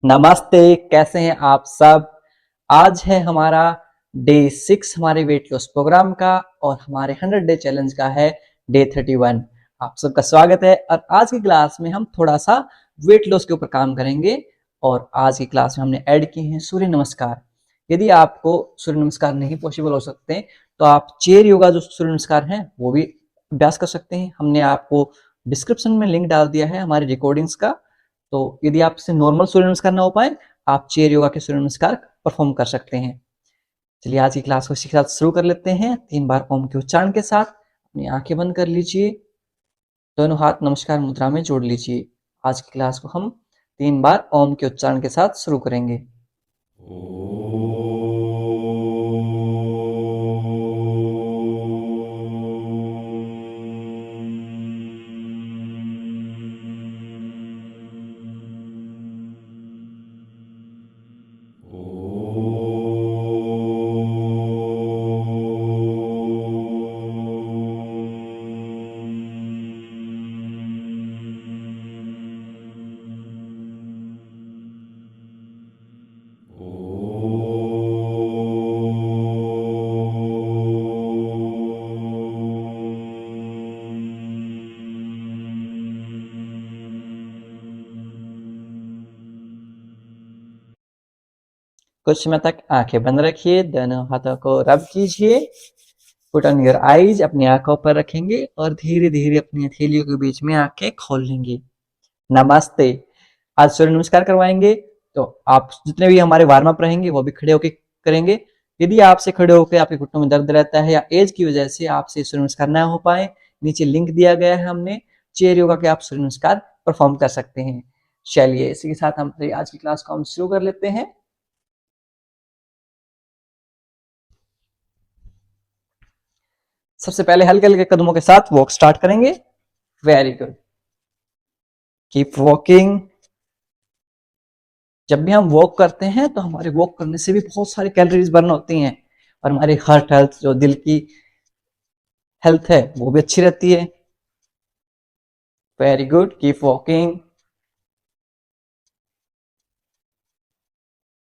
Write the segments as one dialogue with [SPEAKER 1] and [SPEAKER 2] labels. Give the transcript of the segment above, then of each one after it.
[SPEAKER 1] नमस्ते, कैसे हैं आप सब। आज है हमारा डे 6 हमारे वेट लॉस प्रोग्राम का और हमारे 100 डे चैलेंज का है डे 31। आप सबका स्वागत है और आज की क्लास में हम थोड़ा सा वेट लॉस के ऊपर काम करेंगे। और आज की क्लास में हमने ऐड किए हैं सूर्य नमस्कार। यदि आपको सूर्य नमस्कार नहीं पॉसिबल हो सकते तो आप चेयर योगा जो सूर्य नमस्कार हैं वो भी अभ्यास कर सकते हैं। हमने आपको डिस्क्रिप्शन में लिंक डाल दिया है हमारी रिकॉर्डिंग्स का। तो यदि आपसे नॉर्मल सूर्य नमस्कार ना हो पाए, आप चेयर योगा के सूर्य नमस्कार परफॉर्म कर सकते हैं। चलिए आज की क्लास को इसी के साथ शुरू कर लेते हैं। 3 बार ओम के उच्चारण के साथ अपनी आंखें बंद कर लीजिए, दोनों हाथ नमस्कार मुद्रा में जोड़ लीजिए। आज की क्लास को हम 3 बार ओम के उच्चारण के साथ शुरू करेंगे। कुछ समय तक आंखें बंद रखिए, दोनों हाथों को रब कीजिए। पुट ऑन योर आईज, अपनी आंखों पर रखेंगे और धीरे धीरे अपनी हथेलियों के बीच में आंखें खोल लेंगे। नमस्ते। आज सूर्य नमस्कार करवाएंगे तो आप जितने भी हमारे वार्म अप रहेंगे वो भी खड़े होकर करेंगे। यदि आपसे खड़े होकर आपके घुटनों में दर्द रहता है या एज की वजह से आपसे सूर्य नमस्कार न हो पाए, नीचे लिंक दिया गया है हमने चेयर योगा के, आप सूर्य नमस्कार परफॉर्म कर सकते हैं। चलिए इसी के साथ हम आज की क्लास को हम शुरू कर लेते हैं। सबसे पहले हल्के हल्के कदमों के साथ वॉक स्टार्ट करेंगे। Very good, keep walking. जब भी हम वॉक करते हैं तो हमारे वॉक करने से भी बहुत सारी कैलोरीज बर्न होती हैं और हमारी हार्ट हेल्थ, जो दिल की हेल्थ है, वो भी अच्छी रहती है। Very good, keep walking.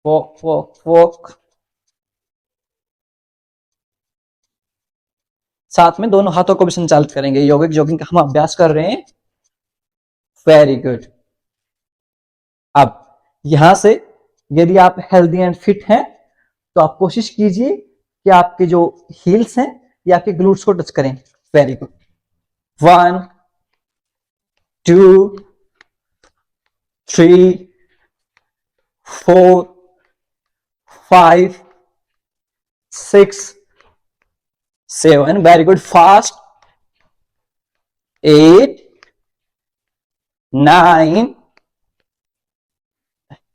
[SPEAKER 1] Walk walk walk. साथ में दोनों हाथों को भी संचालित करेंगे। योगिक जॉगिंग का हम अभ्यास कर रहे हैं। Very good. अब यहां से यदि आप हेल्दी एंड फिट हैं तो आप कोशिश कीजिए कि आपके जो हील्स हैं ये आपके ग्लूट्स को टच करें। Very good. 1 2 3 4 5 6 7। Very good. Fast. 8 9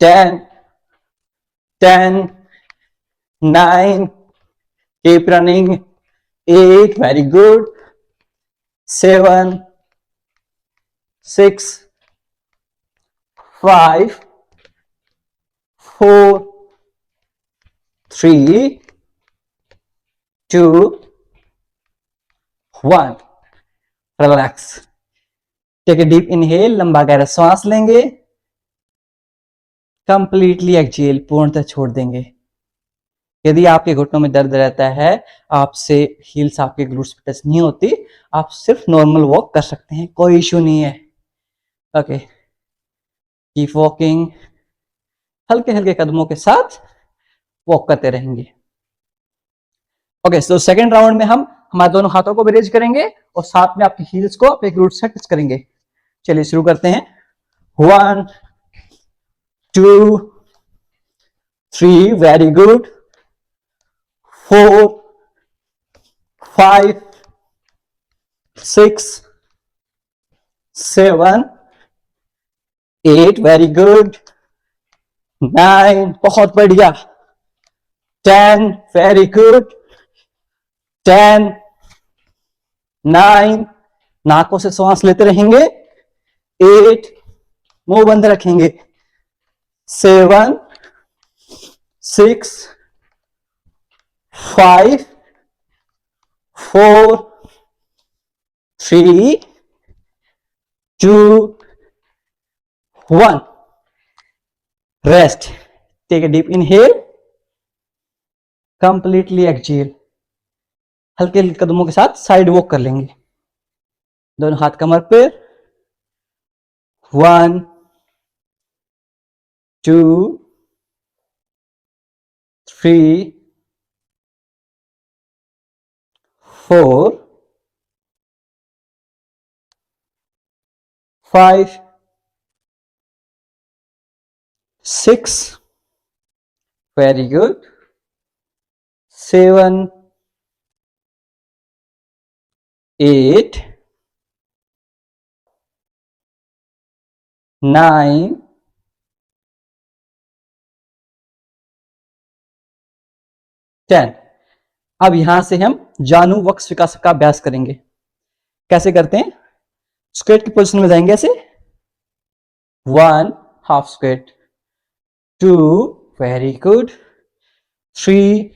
[SPEAKER 1] 10 10 9। keep running। 8। very good। 7 6 5 4 3 2 1। Relax. Take a deep inhale, लंबा गहरा सांस लेंगे। कंप्लीटली एक्सहेल, पूर्णतः छोड़ देंगे। यदि आपके घुटनों में दर्द रहता है, आपसे हील्स आपके ग्लूट्स पे टच नहीं होती, आप सिर्फ नॉर्मल वॉक कर सकते हैं, कोई इश्यू नहीं है। Okay, keep walking. हल्के हल्के कदमों के साथ वॉक करते रहेंगे। ओके, सो सेकंड राउंड में हम हमारे दोनों हाथों को भी रेज करेंगे और साथ में आपकी हील्स को अपने ग्लूट्स से टच करेंगे। चलिए शुरू करते हैं। 1 2 3। Very good. 4 5 6 7 8। Very good. 9। बहुत बढ़िया। 10। Very good. 10 9। नाकों से सांस लेते रहेंगे। 8। मुंह बंद रखेंगे। 7 6 5 4 3 2 1। Rest, take a deep inhale, completely exhale. हल्के हल्के कदमों के साथ साइड वॉक कर लेंगे, दोनों हाथ कमर पे। 1 2 3 4 5 6, very good, 7 8 9 10। अब यहां से हम जानु वक्ष विकास का अभ्यास करेंगे। कैसे करते हैं? स्क्वेट की पोजीशन में जाएंगे ऐसे, 1 half square, 2 very good, 3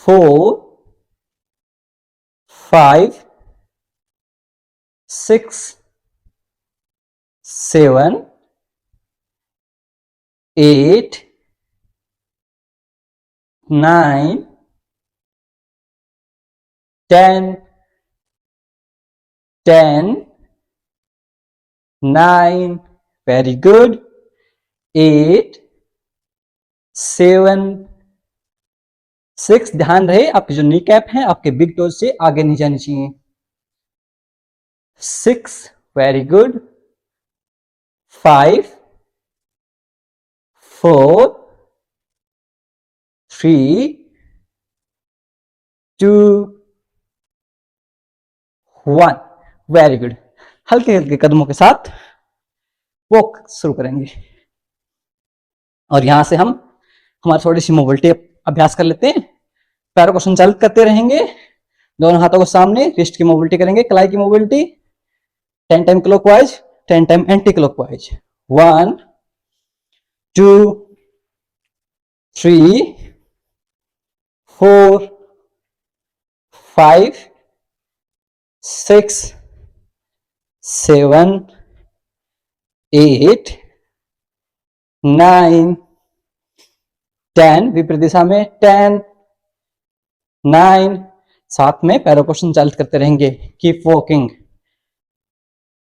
[SPEAKER 1] 4 5 6 7 8 9 10 10 9, very good, 8 7 6, ध्यान रहे आपकी जो नी कैप है आपके बिग टोज से आगे नहीं जानी चाहिए। 6, वेरी गुड, 5 4 3 2 1, वेरी गुड। हल्के हल्के कदमों के साथ वॉक शुरू करेंगे और यहां से हम हमारी थोड़ी सी मोबिलिटी अभ्यास कर लेते हैं। पैरों को संचालित करते रहेंगे, दोनों हाथों को सामने, रिस्ट की मोबिलिटी करेंगे, कलाई की mobility, 10 time clockwise, 10 time anti clockwise. 1 2 3 4 5 6 7 8 9 10, विपरीत दिशा में 10 9, साथ में पैरों को संचालित करते रहेंगे, कीप वॉकिंग।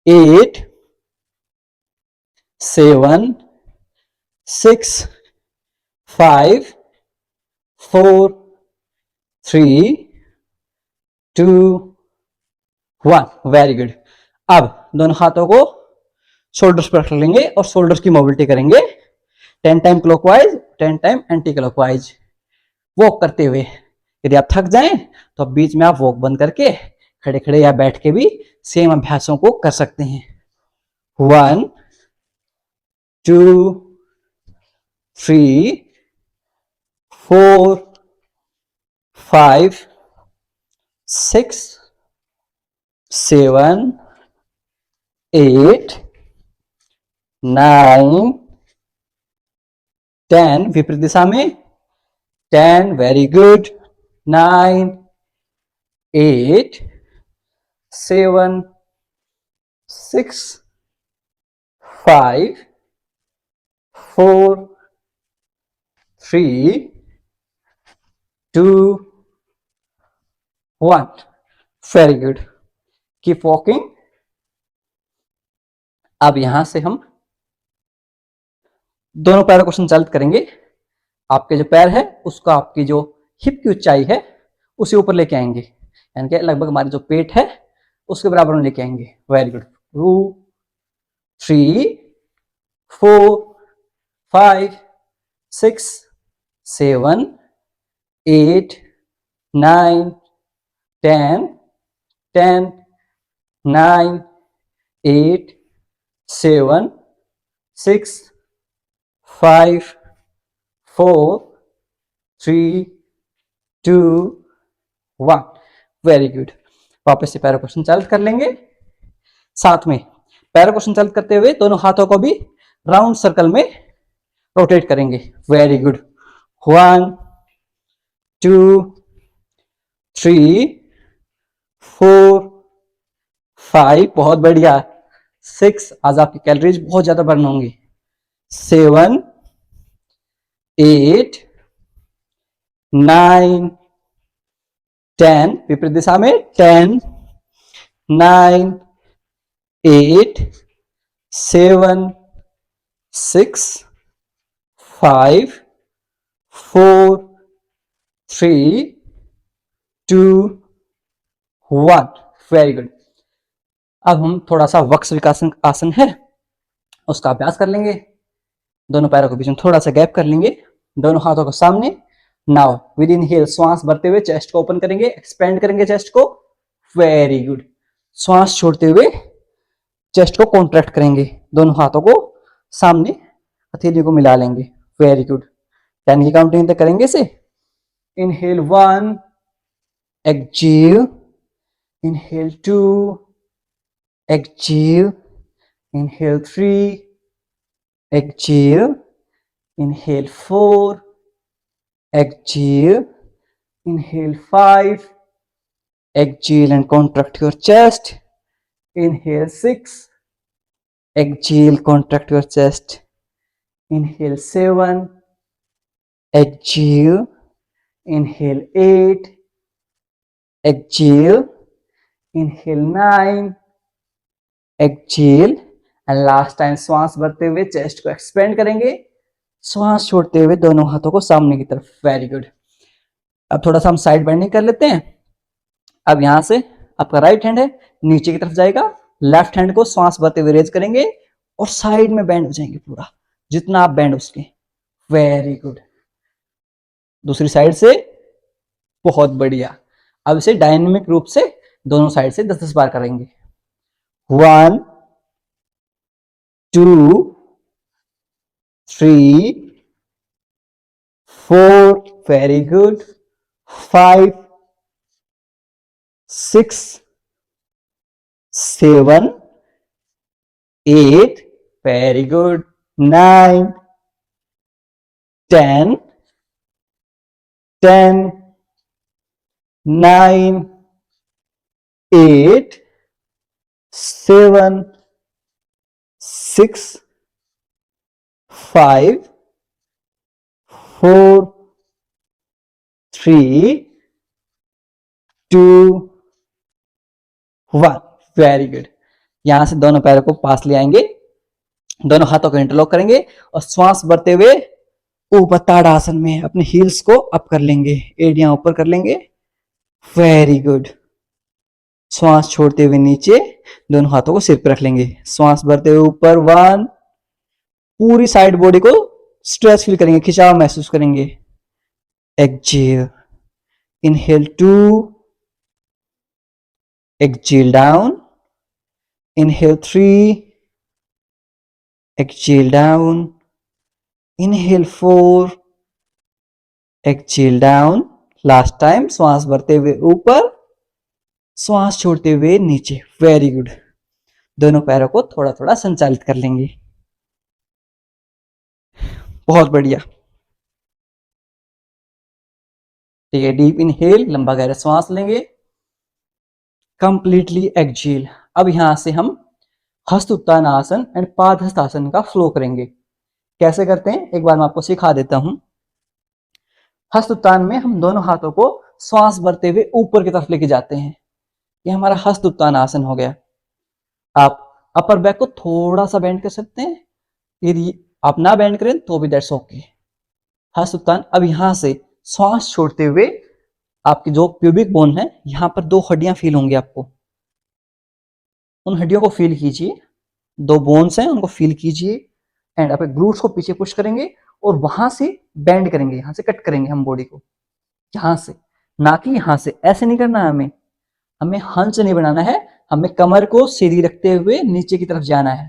[SPEAKER 1] 8 7 6 5 4 3 2 1, very good. अब दोनों हाथों को शोल्डर्स पर रख लेंगे और शोल्डर्स की मोबिलिटी करेंगे, 10 time clockwise, 10 time anti clockwise. Walk करते हुए यदि आप थक जाएं तो बीच में आप वॉक बंद करके खड़े खड़े या बैठ के भी सेम अभ्यासों को कर सकते हैं। 1 2 3 4 5 6 7 8 9 10, विपरीत दिशा में 10, very good, 9 8 7 6 5 4 3 2 1, very good, keep walking. अब यहां से हम दोनों पैरों को संचालित करेंगे, आपके जो पैर है उसका आपकी जो हिप की ऊंचाई है उसे ऊपर लेके आएंगे, यानी कि लगभग हमारे जो पेट है उसके बराबर में लेके आएंगे। Very good, 2 3 4 5 6 7 8 9 10 10 9 8 7 6 5 4 3 2 1, very good. वापस से पैरों को संचालित कर लेंगे, साथ में पैरों को संचालित करते हुए दोनों हाथों को भी राउंड सर्कल में रोटेट करेंगे। वेरी गुड, 1 2 3 4 5, बहुत बढ़िया, 6, आज आपकी कैलोरीज बहुत ज्यादा बर्न होंगी, 7 8 9 10, विपरीत दिशा में 10 9 8 7 6 5 4 3 2 1। Very good. अब हम थोड़ा सा वक्स विकासन आसन है उसका अभ्यास कर लेंगे। दोनों पैरों के बीच में थोड़ा सा गैप कर लेंगे, दोनों हाथों को सामने। नाउ विद इनहेल श्वास भरते हुए चेस्ट को ओपन करेंगे, एक्सपेंड करेंगे चेस्ट को। Very good. श्वास छोड़ते हुए चेस्ट को कॉन्ट्रैक्ट करेंगे, दोनों हाथों को सामने हथेली को मिला लेंगे। Very good. 10 की काउंटिंग तक करेंगे इसे। Inhale 1, exhale, inhale 2, exhale, inhale 3, exhale, inhale 4, exhale, inhale 5, exhale and contract your chest, inhale 6, exhale, contract your chest, inhale 7, exhale, inhale 8, exhale, inhale 9, exhale and last time श्वास भरते हुए chest को expand करेंगे, श्वास छोड़ते हुए दोनों हाथों को सामने की तरफ। Very good. अब थोड़ा सा हम साइड बेंडिंग कर लेते हैं। अब यहां से आपका राइट हैंड है नीचे की तरफ जाएगा, लेफ्ट हैंड को श्वास भरते हुए रेज करेंगे और साइड में बेंड हो जाएंगे पूरा, जितना आप बेंड उसके। Very good. दूसरी साइड से। बहुत बढ़िया। अब इसे डायनेमिक रूप से दोनों साइड से 10-10 बार करेंगे। 1 2 3 4, very good, 5 6 7 8, very good, 9 10 10 9 8 7 6 5 4 3 2 1। Very good. यहां से दोनों पैरों को पास ले आएंगे, दोनों हाथों को इंटरलॉक करेंगे और श्वास भरते हुए ऊपर ताड़ासन में अपने हील्स को अप कर लेंगे, एड़ियां ऊपर कर लेंगे। Very good. श्वास छोड़ते हुए नीचे, दोनों हाथों को सिर पर रख लेंगे, श्वास भरते हुए ऊपर 1, पूरी साइड बॉडी को स्ट्रेच फील करेंगे, खिंचाव महसूस करेंगे। Exhale, inhale 2, exhale down, inhale 3, exhale down, inhale 4, exhale down. Last time श्वास भरते हुए ऊपर, श्वास छोड़ते हुए नीचे। Very good. दोनों पैरों को थोड़ा थोड़ा संचालित कर लेंगे। बहुत बढ़िया। ठीक है, डीप इनहेल, लंबा गहरा श्वास लेंगे, कंप्लीटली एक्सहेल। अब यहां से हम हस्त उत्तान आसन एंड पाद हस्त आसन का फ्लो करेंगे। कैसे करते हैं एक बार मैं आपको सिखा देता हूं। हस्त उत्तान में हम दोनों हाथों को श्वास भरते हुए ऊपर की तरफ लेके जाते हैं। ये हमारा हस्त उत्तान आसन हो गया। आप अपर बैक को थोड़ा सा बेंड कर सकते हैं, यदि आप ना बेंड करें तो भी दैट्स ओके। हस्त उत्तान। अब यहां से श्वास छोड़ते हुए आपकी जो प्यूबिक बोन है, यहां पर 2 हड्डियां फील होंगी आपको। उन हड्डियों को फील कीजिए, 2 बोन्स हैं उनको फील कीजिए एंड अपने ग्लूट्स को पीछे पुश करेंगे और वहां से बेंड करेंगे, यहां से कट करेंगे हम बॉडी को, यहां से, ना कि यहां से। ऐसे नहीं करना है हमें, हमें हंच नहीं बनाना है, हमें कमर को सीधी रखते हुए नीचे की तरफ जाना है।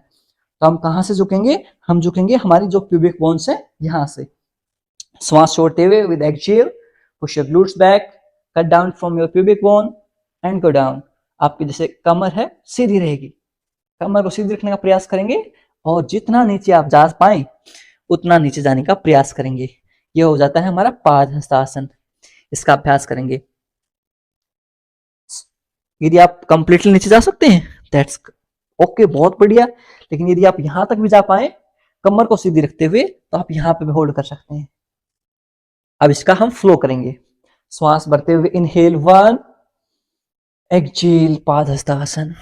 [SPEAKER 1] तो हम कहां से झुकेंगे? हम झुकेंगे हमारी जो प्यूबिक बोन्स है यहां से। श्वास छोड़ते हुए with exhale push your glutes back, cut down from your pubic bone and go down. आपकी जैसे कमर है सीधी रहेगी, कमर को सीधी रखने का प्रयास करेंगे और जितना नीचे आप जा पाए उतना नीचे जाने का प्रयास करेंगे। यह हो जाता है हमारा पाद हस्तासन। इसका अभ्यास करेंगे। यदि आप कंप्लीटली नीचे जा सकते हैं दैट्स ओके, बहुत बढ़िया। लेकिन यदि आप यहां तक भी जा पाए कमर को सीधी रखते हुए तो आप यहाँ पे भी होल्ड कर सकते हैं। अब इसका हम फ्लो करेंगे। श्वास भरते हुए इनहेल 1, एक्सहेल पादहस्तासन,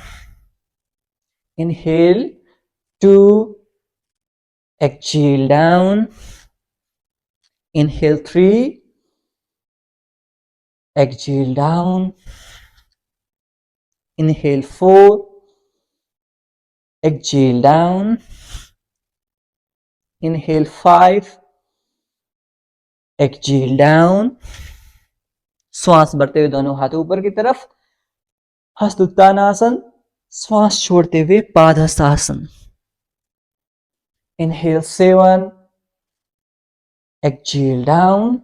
[SPEAKER 1] inhale 2, exhale down, inhale 3, exhale down, inhale 4, exhale down, inhale 5, exhale down। श्वास भरते हुए दोनों हाथ ऊपर की तरफ, हस्त उत्तानासन, श्वास छोड़ते हुए padahastasana. Inhale 7, exhale down,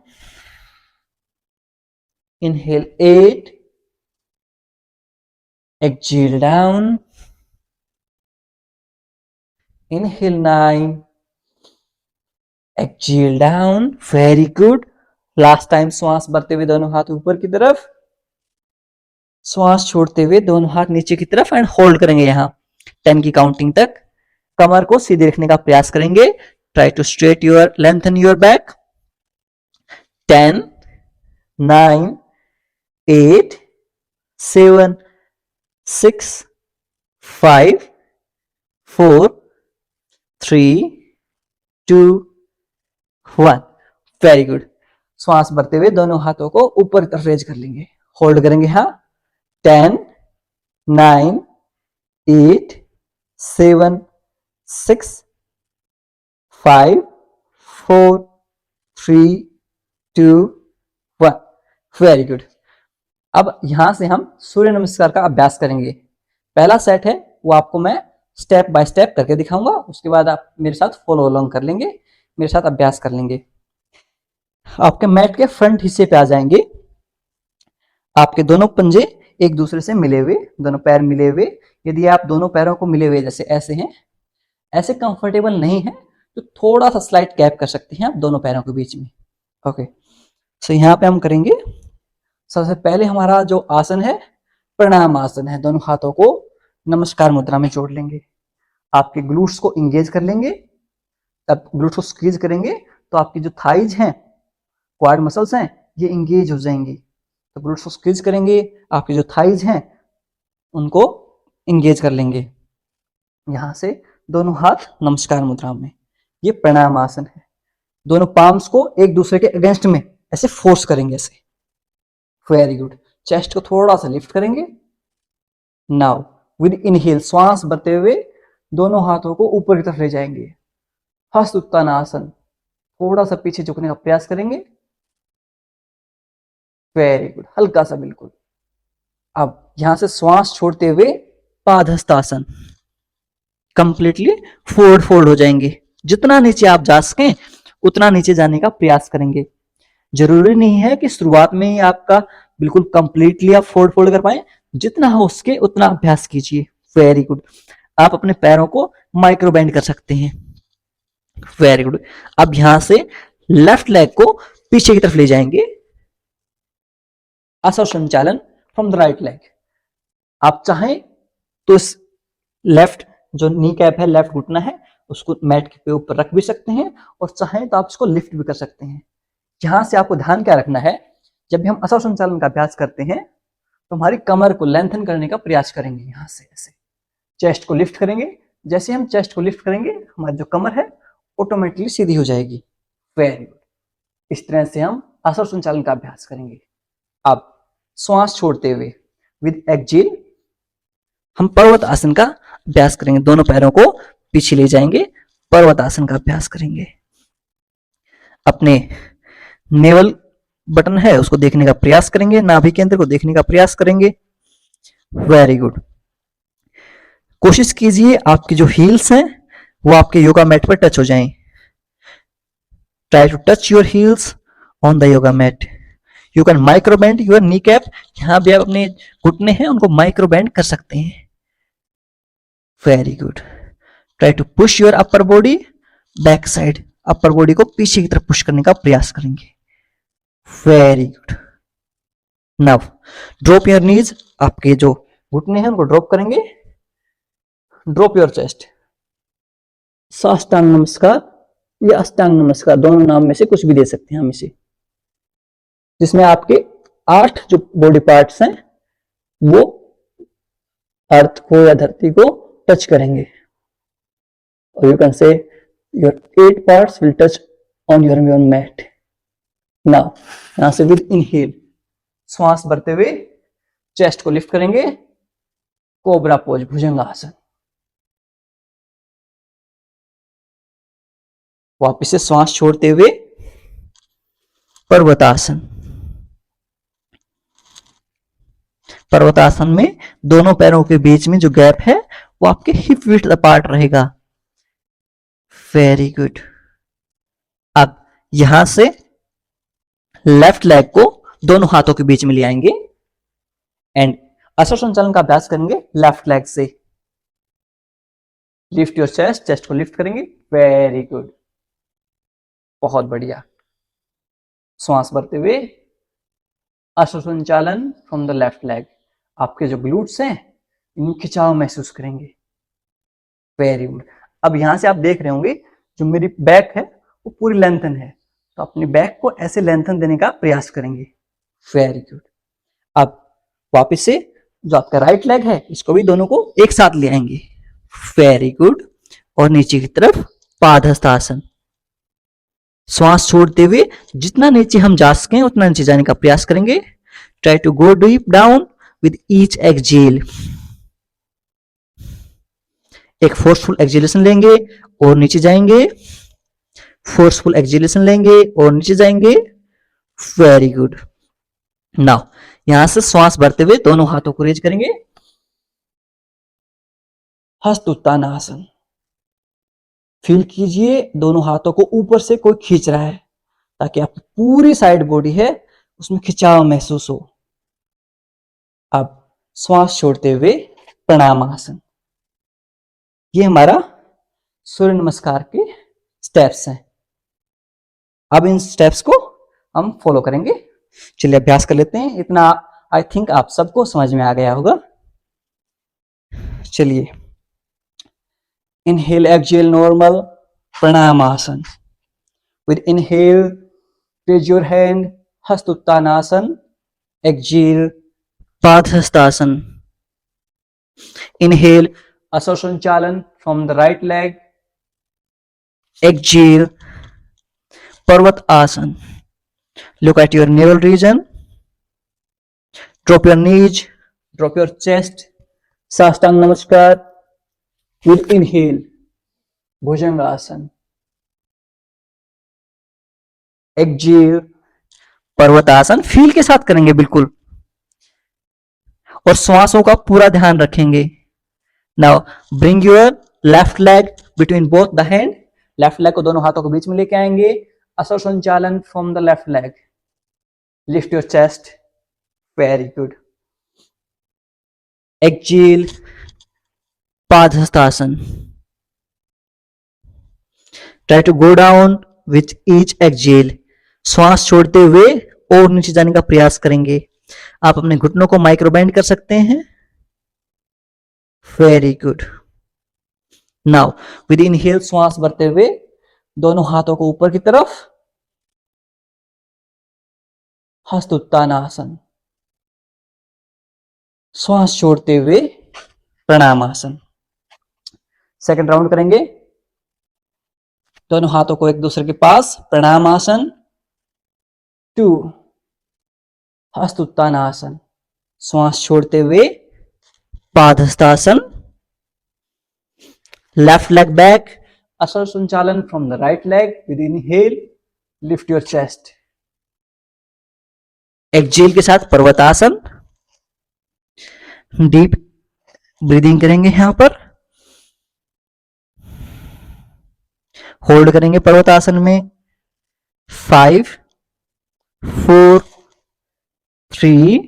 [SPEAKER 1] inhale 8, exhale down, inhale 9, exhale down। Very good. Last time श्वास भरते हुए दोनों हाथ ऊपर की तरफ, श्वास छोड़ते हुए दोनों हाथ नीचे की तरफ एंड होल्ड करेंगे यहां 10 की काउंटिंग तक। कमर को सीधे रखने का प्रयास करेंगे। Try to straight your lengthen your back. 10, 9, 8, 7, 6, 5, 4, 3, 2, 1। Very good. श्वास भरते हुए दोनों हाथों को ऊपर की तरफ रेज कर लेंगे, होल्ड करेंगे यहां। 10, 9, 8, 7, 6, 5, 4, 3, 2, 1। Very good. अब यहां से हम सूर्य नमस्कार का अभ्यास करेंगे। पहला सेट है वो आपको मैं स्टेप बाय स्टेप करके दिखाऊंगा, उसके बाद आप मेरे साथ फॉलो अलोंग कर लेंगे, मेरे साथ अभ्यास कर लेंगे। आपके मैट के फ्रंट हिस्से पे आ जाएंगे। आपके दोनों पंजे एक दूसरे से मिले हुए, दोनों पैर मिले हुए। यदि आप दोनों पैरों को मिले हुए जैसे ऐसे हैं, ऐसे कंफर्टेबल नहीं है तो थोड़ा सा स्लाइड गैप कर सकते हैं आप दोनों पैरों के बीच में। ओके, सो यहाँ पे हम करेंगे। सबसे पहले हमारा जो आसन है प्रणाम आसन है। दोनों हाथों को नमस्कार मुद्रा में जोड़ लेंगे, आपके ग्लूट्स को इंगेज कर लेंगे। तब ग्लूट्स को स्क्वीज करेंगे तो आपकी जो थाइज हैं, क्वाड मसल्स हैं, ये इंगेज हो जाएंगी। तो ग्लूट्स को स्क्वीज करेंगे, आपकी जो थाइज हैं उनको इंगेज कर लेंगे। यहां से दोनों हाथ नमस्कार मुद्रा में, ये प्रणाम आसन है। दोनों पाम्स को एक दूसरे के अगेंस्ट में ऐसे फोर्स करेंगे ऐसे। Very good. चेस्ट को थोड़ा सा लिफ्ट करेंगे। नाउ विद इनहेल, श्वास भरते हुए दोनों हाथों को ऊपर की तरफ ले जाएंगे। हस्त उत्तानासन, थोड़ा सा पीछे झुकने का प्रयास करेंगे। वेरी गुड, हल्का सा बिल्कुल। अब यहां से श्वास छोड़ते हुए पादहस्तासन, कंप्लीटली फोल्ड हो जाएंगे। जितना नीचे आप जा सकें उतना नीचे जाने का प्रयास करेंगे। जरूरी नहीं है कि शुरुआत में ही आपका बिल्कुल कंप्लीटली आप फोल्ड कर पाए, जितना हो उसके उतना अभ्यास कीजिए। Very good. आप अपने पैरों को माइक्रो बेंड कर सकते हैं। Very good. अब यहां से लेफ्ट लेग को पीछे की तरफ ले जाएंगे। असर संचालन फ्रॉम द राइट लेग। आप चाहें तो इस लेफ्ट जो नी कैप है, लेफ्ट घुटना है, उसको मैट के ऊपर रख भी सकते हैं और चाहें तो आप इसको लिफ्ट भी कर सकते हैं। यहां से आपको ध्यान क्या रखना है, जब भी हम असर संचालन का अभ्यास करते हैं तो हमारी कमर को लेंथन करने का प्रयास करेंगे। यहां से ऐसे चेस्ट को लिफ्ट करेंगे। जैसे हम चेस्ट को लिफ्ट करेंगे हमारी जो कमर है ऑटोमेटिकली सीधी हो जाएगी। Very good. इस तरह से हम असर संचालन का अभ्यास करेंगे। अब श्वास छोड़ते हुए विद एक्सहेल हम पर्वत आसन का अभ्यास करेंगे। दोनों पैरों को पीछे ले जाएंगे, पर्वत आसन का अभ्यास करेंगे। अपने नेवल बटन है उसको देखने का प्रयास करेंगे, नाभि केंद्र को देखने का प्रयास करेंगे। Very good. कोशिश कीजिए आपकी जो हील्स हैं वो आपके योगा मैट पर टच हो जाएं। Try to touch your heels on the yoga mat. You can micro bend your knee cap. यहां भी आप अपने घुटने हैं उनको माइक्रो बेंड कर सकते हैं। Very good. Try to push your upper body back side. Upper body को पीछे की तरफ पुश करने का प्रयास करेंगे। Very good. Now drop your knees. आपके जो घुटने हैं उनको ड्रॉप करेंगे। Drop your chest. साष्टांग नमस्कार या अष्टांग नमस्कार, दोनों नाम में से कुछ भी दे सकते हैं हम इसे, जिसमें आपके 8 जो बॉडी पार्ट्स हैं वो अर्थ को या धरती को टच करेंगे, और you can say your 8 parts will touch on your mat. Now यहां से विद इनहेल श्वास भरते हुए चेस्ट को लिफ्ट करेंगे, कोबरा पोज भुजंगासन। वापिस से श्वास छोड़ते हुए पर्वतासन। पर्वतासन में दोनों पैरों के बीच में जो गैप है वो आपके हिप विड्थ अपार्ट रहेगा। Very good. अब यहां से लेफ्ट लेग को दोनों हाथों के बीच में ले आएंगे एंड असर संचालन का अभ्यास करेंगे लेफ्ट लेग से। लिफ्ट योर चेस्ट, चेस्ट को लिफ्ट करेंगे। वेरी गुड, बहुत बढ़िया। श्वास भरते हुए असर संचालन फ्रॉम द लेफ्ट लेग। आपके जो ग्लूट्स हैं इनमें खिंचाव महसूस करेंगे। Very good. अब यहां से आप देख रहे होंगे जो मेरी बैक है वो पूरी लेंथन है, तो अपनी बैक को ऐसे लेंथन देने का प्रयास करेंगे। Very good. अब वापस से जो आपका राइट लेग है इसको भी दोनों को एक साथ ले आएंगे। Very good. और नीचे की तरफ पादहस्तासन। श्वास छोड़ते हुए जितना नीचे हम जा सकें उतना नीचे जाने का प्रयास करेंगे। Try to go deep down with each exhale. एक फोर्सफुल एक्सहेलेशन लेंगे और नीचे जाएंगे, फोर्सफुल एक्सहेलेशन लेंगे और नीचे जाएंगे। Very good. नाउ यहां से श्वास भरते हुए दोनों हाथों को रेज करेंगे। हस्त उत्तानासन। फील कीजिए दोनों हाथों को ऊपर से कोई खींच रहा है, ताकि आपकी पूरी साइड बॉडी है उसमें खिंचाव महसूस हो। अब श्वास छोड़ते हुए प्रणामासन। ये हमारा सूर्य नमस्कार के स्टेप्स हैं। अब इन स्टेप्स को हम फॉलो करेंगे। चलिए अभ्यास कर लेते हैं। इतना आई थिंक आप सबको समझ में आ गया होगा। चलिए, इनहेल एक्सहेल नॉर्मल प्रणामासन। With inhale raise your hand हस्त उत्तानासन। एक्सहेल पादहस्तासन। इनहेल असर संचालन from the right leg. Exhale पर्वत आसन। Look at your navel region. Drop your knees, drop your chest. Sastang Namaskar. With inhale, Bhujangasana. Exhale, Parvatasana. Feel के साथ करेंगे बिल्कुल, और श्वासों का पूरा ध्यान रखेंगे। Now bring your left leg between both the hand. Left leg को दोनों हाथों के बीच में लेके आएंगे। असर संचालन from the left leg. Lift your chest. Very good. Exhale पादहस्तासन। Try to go down with each exhale. श्वास छोड़ते हुए और नीचे जाने का प्रयास करेंगे। आप अपने घुटनों को माइक्रोबेंड कर सकते हैं। Very good. Now with inhale श्वास भरते हुए दोनों हाथों को ऊपर की तरफ। हस्त उत्तानासन। श्वास छोड़ते हुए प्रणामासन। सेकंड राउंड करेंगे। दोनों हाथों को एक दूसरे के पास, प्रणामासन। 2 हस्त उत्तानासन। श्वास छोड़ते हुए पादहस्तासन। लेफ्ट लेग बैक, असर संचालन from the right leg. With inhale lift your chest. Exhale के साथ पर्वतासन। डीप ब्रीदिंग करेंगे यहां पर। होल्ड करेंगे पर्वतासन में। 5 4 3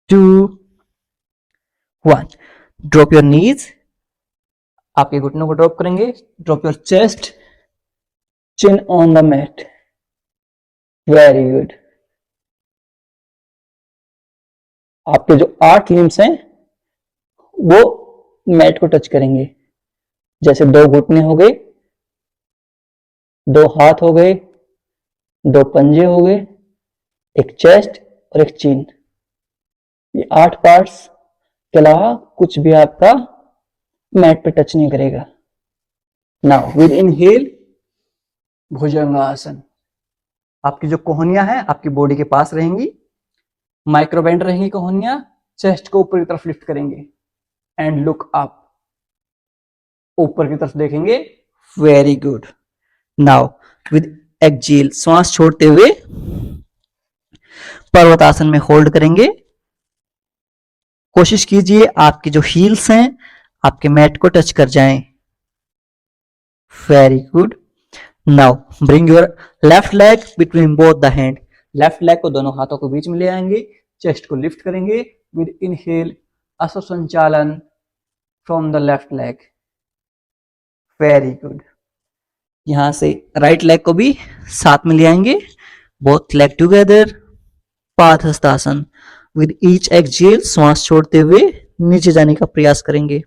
[SPEAKER 1] 2 1। Drop your knees. आपके घुटनों को ड्रॉप करेंगे। Drop your chest, chin on the mat. Very good. आपके जो 8 लिम्स हैं वो मैट को टच करेंगे। जैसे 2 घुटने हो गए, 2 हाथ हो गए, 2 पंजे हो गए, एक चेस्ट और एक चिन। ये 8 पार्ट्स के अलावा कुछ भी आपका मैट पे टच नहीं करेगा। नाउ विद इनहेल भुजंगासन। आपकी जो कोहनियां हैं आपकी बॉडी के पास रहेंगी, माइक्रोबेंड रहेंगी कोहनियां, चेस्ट को ऊपर की तरफ लिफ्ट करेंगे एंड लुक अप, ऊपर की तरफ देखेंगे। Very good. नाउ विद एक्जेल, श्वास छोड़ते हुए पर्वतासन में होल्ड करेंगे। कोशिश कीजिए आपकी जो हील्स हैं आपके मैट को टच कर जाएं। Very good. Now bring your left leg between both the hand. Left leg को दोनों हाथों को बीच में ले आएंगे, चेस्ट को लिफ्ट करेंगे। विद इनहेल अश्व संचालन from the left leg. Very good. यहां से राइट लेग को भी साथ में ले आएंगे, बोथ लेग टुगेदर, पादहस्तासन। विद ईच एक्सहेल श्वास छोड़ते हुए नीचे जाने का प्रयास करेंगे।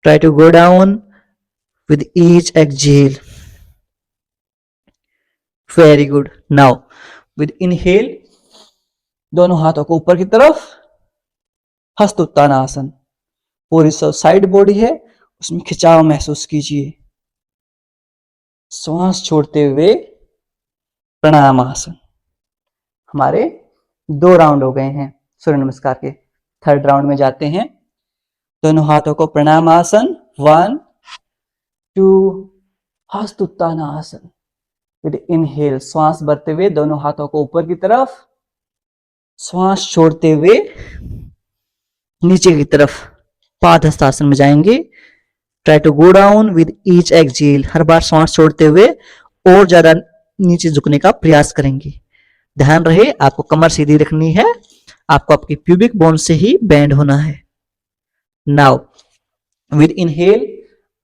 [SPEAKER 1] Try to go down with each exhale. Very good. Now with inhale दोनों हाथों को ऊपर की तरफ, हस्त उत्तानासन। पूरी साइड बॉडी है उसमें खिंचाव महसूस कीजिए। श्वास छोड़ते हुए प्रणामासन। हमारे 2 राउंड हो गए हैं सूर्य नमस्कार के। थर्ड राउंड में जाते हैं। दोनों हाथों को प्रणामासन, 1 2 हस्त उत्तानासन। विद इनहेल श्वास भरते हुए दोनों हाथों को ऊपर की तरफ, श्वास छोड़ते हुए नीचे की तरफ पादहस्तासन में जाएंगे। Try to go down with each exhale. हर बार श्वास छोड़ते हुए और ज्यादा नीचे झुकने का प्रयास करेंगे। ध्यान रहे आपको कमर सीधी रखनी है, आपको आपकी प्यूबिक बोन से ही बैंड होना है। नाउ विद इनहेल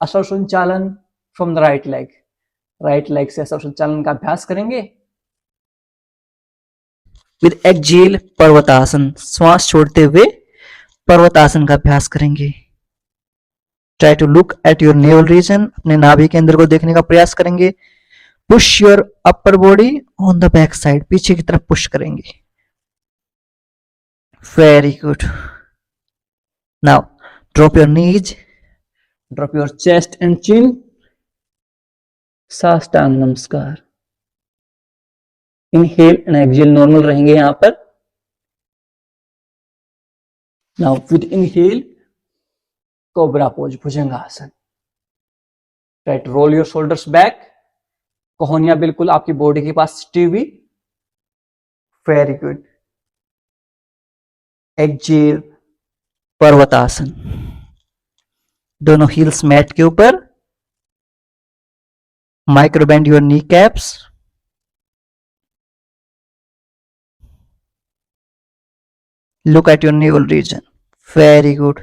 [SPEAKER 1] अश्व संचालन from the right leg. Right leg से अश्व संचालन का अभ्यास करेंगे। विद एक्सहेल पर्वतासन, श्वास छोड़ते हुए पर्वतासन का अभ्यास करेंगे। Try to look at your navel region. अपने नाभि के अंदर को देखने का प्रयास करेंगे। Push your upper body on the back side, पीछे की तरफ पुश करेंगे। Very good. Now drop your knees, drop your chest and chin. Sashtang Namaskar. Inhale and exhale normal रहेंगे यहां पर। Now with inhale cobra pose, Bhujangasana. Try to roll your shoulders back. कोहनियां बिल्कुल आपकी बॉडी के पास टीवी। Very good. एक्सहेल पर्वतासन। दोनों हील्स मैट के ऊपर। Microbend your knee caps. Look at your navel region. Very good.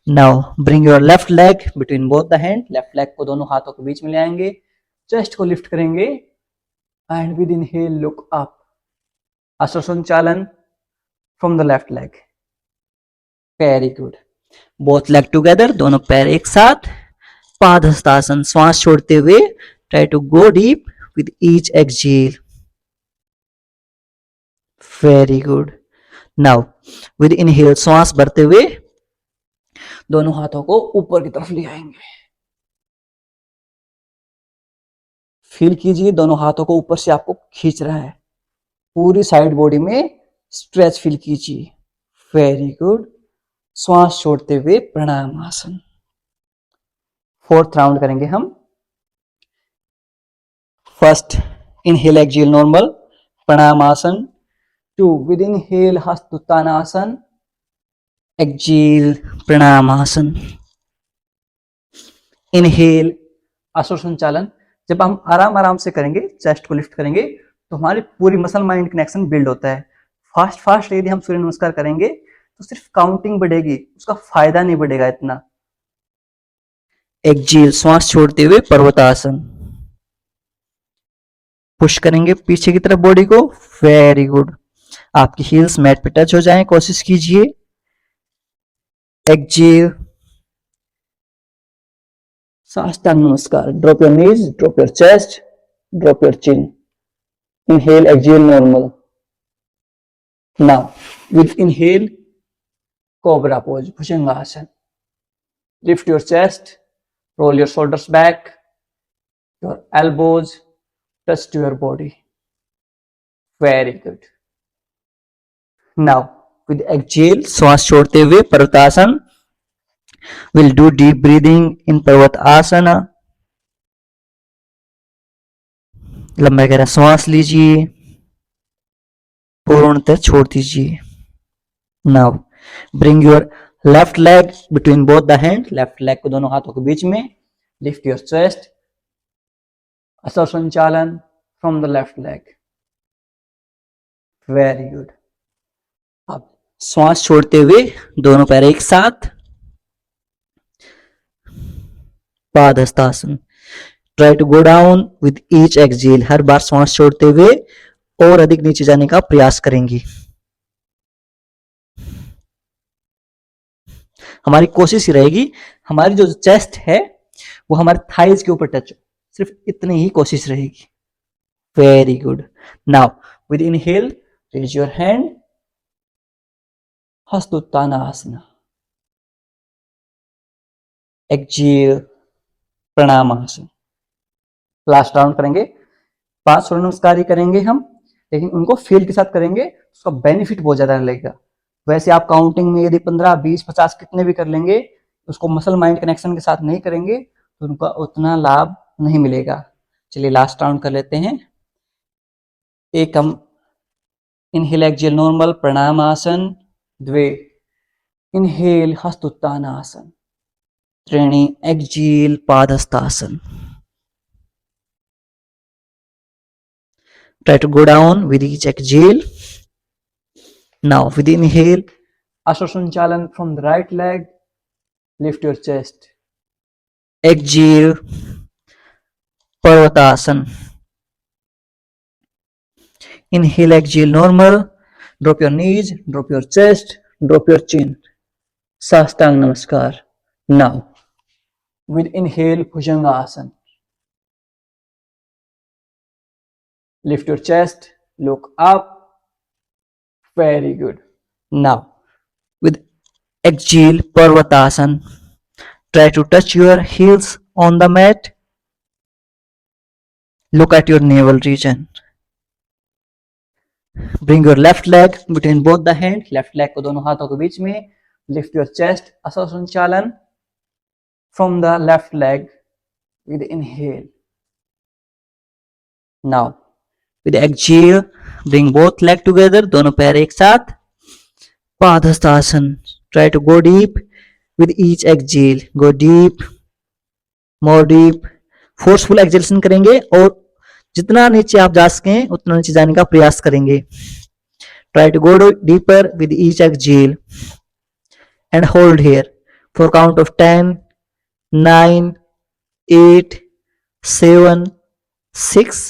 [SPEAKER 1] Now bring your left leg between both the hand. Left leg को दोनों हाथों के बीच में ले आएंगे, चेस्ट को लिफ्ट करेंगे and with inhale look up. अश्व संचालन from the left leg. Very good. Both leg together, दोनों पैर एक साथ, पादहस्तासन। श्वास छोड़ते हुए try to go deep with each exhale. Very good. Now with inhale श्वास भरते हुए दोनों हाथों को ऊपर की तरफ ले आएंगे। फील कीजिए दोनों हाथों को ऊपर से आपको खींच रहा है। पूरी साइड बॉडी में स्ट्रेच फील कीजिए। Very good. श्वास छोड़ते हुए प्रणामासन। फोर्थ राउंड करेंगे हम। First inhale exhale normal, Pranamasana. 2 with inhale हस्त उत्तानासन, एक्सहेल प्रणामासन। इनहेल अश्व संचालन। जब हम आराम आराम से करेंगे, चेस्ट को लिफ्ट करेंगे, तो हमारी पूरी मसल माइंड कनेक्शन बिल्ड होता है। फास्ट फास्ट यदि हम सूर्य नमस्कार करेंगे तो सिर्फ काउंटिंग बढ़ेगी, उसका फायदा नहीं बढ़ेगा इतना। एक्सहेल श्वास छोड़ते हुए पर्वतासन। पुश करेंगे पीछे की तरफ बॉडी को। Very good. आपकी हील्स मैट पे टच हो जाएं, कोशिश कीजिए। एक्सहेल साष्टांग नमस्कार. Drop your knees, drop your chest, drop your chin. Inhale, exhale, normal. Now, with inhale, cobra pose, Bhujangasana. Lift your chest, roll your shoulders back, your elbows touch to your body. Very good. Now, with exhale, श्वास छोड़ते हुए पर्वतासन. We'll do deep breathing in पर्वतासना. लंबा गहरा श्वास लीजिए, पूर्णतः छोड़ दीजिए. Now, bring your left leg between both the hand. Left leg को दोनों हाथों के बीच में. Lift your chest. असर संचालन from the left leg. Very good. अब श्वास छोड़ते हुए दोनों पैर एक साथ. Padahastasana. Try to go down with each exhale. हर बार श्वास छोड़ते हुए और अधिक नीचे जाने का प्रयास करेंगे. हमारी कोशिश ही रहेगी हमारी जो चेस्ट है वो हमारे थाइज के ऊपर टच हो. सिर्फ इतनी ही कोशिश रहेगी. Very good. Now with inhale raise your hand. Hastauttanasana. Exhale Pranamasana. Last round करेंगे. 5 सूर्य नमस्कार ही करेंगे हम, लेकिन उनको फील के साथ करेंगे. उसका बेनिफिट बहुत ज्यादा लगेगा. वैसे आप काउंटिंग में यदि 15, 20, 50 कितने भी कर लेंगे, उसको मसल माइंड कनेक्शन के साथ नहीं करेंगे तो उनका उतना लाभ नहीं मिलेगा. चलिए लास्ट राउंड कर लेते हैं. एकम इनहेल एक्सहेल नॉर्मल प्रणामासन. द्वे इनहेल हस्तोत्तानासन. त्रीणि exhale padahastasana. Try to go down with each exhale. Now with inhale, Asarsanchalan from the right leg. Lift your chest. Exhale, Parvatasan. Inhale, exhale, normal. Drop your knees, drop your chest, drop your chin. Sastang Namaskar. Now, with inhale, Bhujangasana. Lift your chest, look up. Very good. Now, with exhale, Parvatasan. Try to touch your heels on the mat. Look at your navel region. Bring your left leg between both the hand. Left leg को दोनों हाथों के बीच में. Lift your chest. Asarsanchalan from the left leg with inhale. Now, with exhale, bring both legs together. दोनों पैर एक साथ. Padahastasana. Try to go deep with each exhale. Go deep, more deep. Forceful exhalation करेंगे और जितना नीचे आप जा सकें उतना नीचे जाने का प्रयास करेंगे. Try to go deeper with each exhale and hold here for count of 10, 9, 8, 7, 6,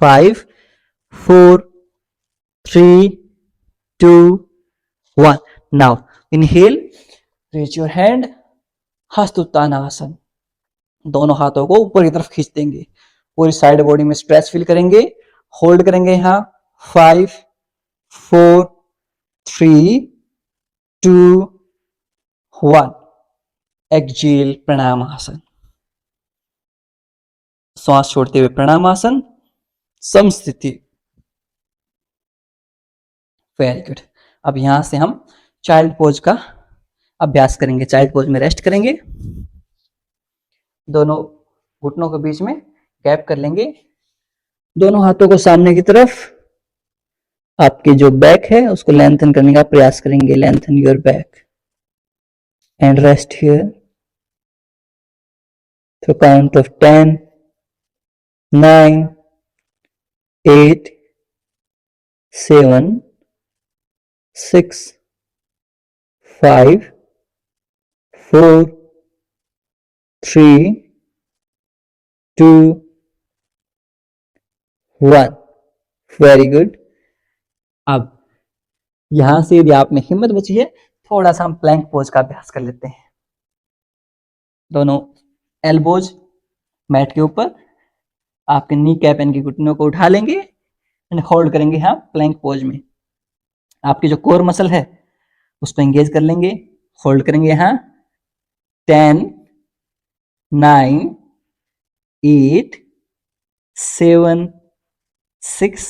[SPEAKER 1] 5, 4, 3, 2, 1. Now inhale, raise your hand. हस्तोत्तानासन. दोनों हाथों को ऊपर की तरफ खींच देंगे. पूरी साइड बॉडी में स्ट्रेच फील करेंगे. होल्ड करेंगे यहां. 5, 4, 3, 2, 1. एक्सहेल प्रणामासन. श्वास छोड़ते हुए प्रणामासन. समस्थिति. Very good. अब यहां से हम चाइल्ड पोज का अभ्यास करेंगे. चाइल्ड पोज में रेस्ट करेंगे. दोनों घुटनों के बीच में गैप कर लेंगे. दोनों हाथों को सामने की तरफ. आपकी जो बैक है उसको लेंथन करने का प्रयास करेंगे. Lengthen your back and rest here through count of 10, 9, 8, 7, 6, 5, 4, 3, 2, 1. Very good. अब यहां से यदि आप में हिम्मत बची है थोड़ा सा हम प्लैंक पोज का अभ्यास कर लेते हैं. दोनों एल्बोज मैट के ऊपर, आपके नी कैप यानी कि घुटनों को उठा लेंगे एंड होल्ड करेंगे यहाँ प्लैंक पोज में। आपकी जो कोर मसल है उसको एंगेज कर लेंगे, होल्ड करेंगे यहाँ 10, 9, 8, 7, 6,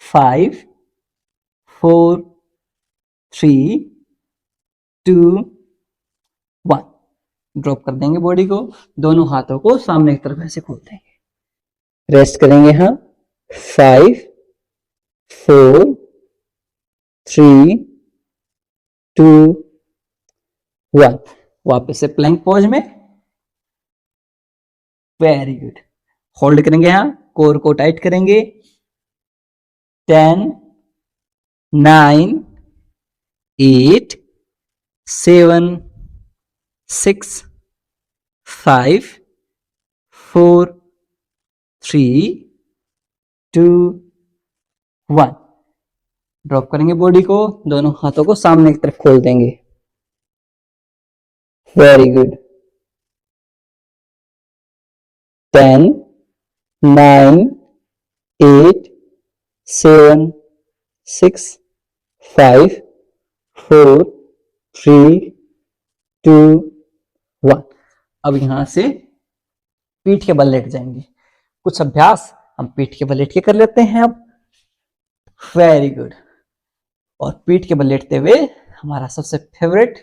[SPEAKER 1] 5, 4, 3, 2, 1। ड्रॉप कर देंगे बॉडी को, दोनों हाथों को सामने की तरफ ऐसे खोल देंगे, रेस्ट करेंगे यहाँ 5, 4, 3, 2, 1। वापस से प्लैंक पोज में, वेरी गुड। होल्ड करेंगे यहाँ, कोर को टाइट करेंगे 10, 9, 8, 7, 6, 5, 4, 3, 2, 1। ड्रॉप करेंगे बॉडी को, दोनों हाथों को सामने की तरफ खोल देंगे, वेरी गुड। 10, 9, 8, 7, 6, 5, 4, 3, 2, 1। अब यहां से पीठ के बल लेट जाएंगे। कुछ अभ्यास हम पीठ के बल लेट के कर लेते हैं अब, वेरी गुड। और पीठ के बल लेटते हुए हमारा सबसे फेवरेट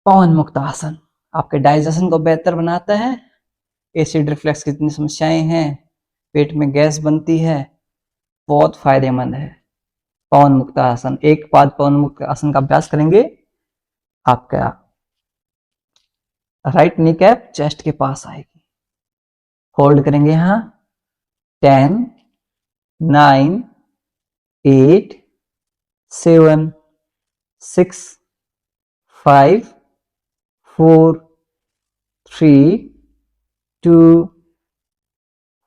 [SPEAKER 1] पवन मुक्त आसन, आपके डाइजेशन को बेहतर बनाता है। एसिड रिफ्लक्स की जितनी समस्याएं हैं, पेट में गैस बनती है, बहुत फायदेमंद है पवन मुक्त आसन। एक बाद पवन मुक्त आसन का अभ्यास करेंगे, आपका राइट नी कैप चेस्ट के पास आएगी, होल्ड करेंगे यहां 10, 9, 8, 7, 6, 5, 4, 3, 2,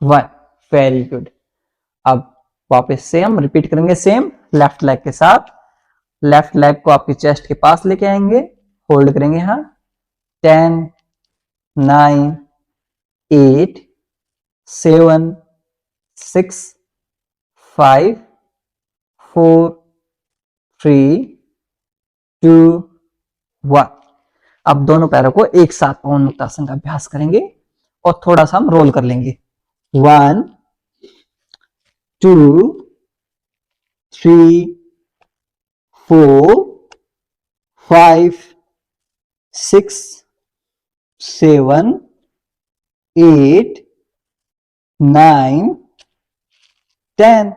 [SPEAKER 1] 1। Very good. अब वापस से हम रिपीट करेंगे सेम लेफ्ट लेग के साथ। लेफ्ट लेग को आपके चेस्ट के पास लेके आएंगे, होल्ड करेंगे यहां 10, 9, 8, 7, 6, 5, 4, 3, 2, 1। अब दोनों पैरों को एक साथ पवन मुक्त आसन का अभ्यास करेंगे और थोड़ा सा हम रोल कर लेंगे। 1, 2, 3, 4, 5, 6, 7, 8, 9, 10।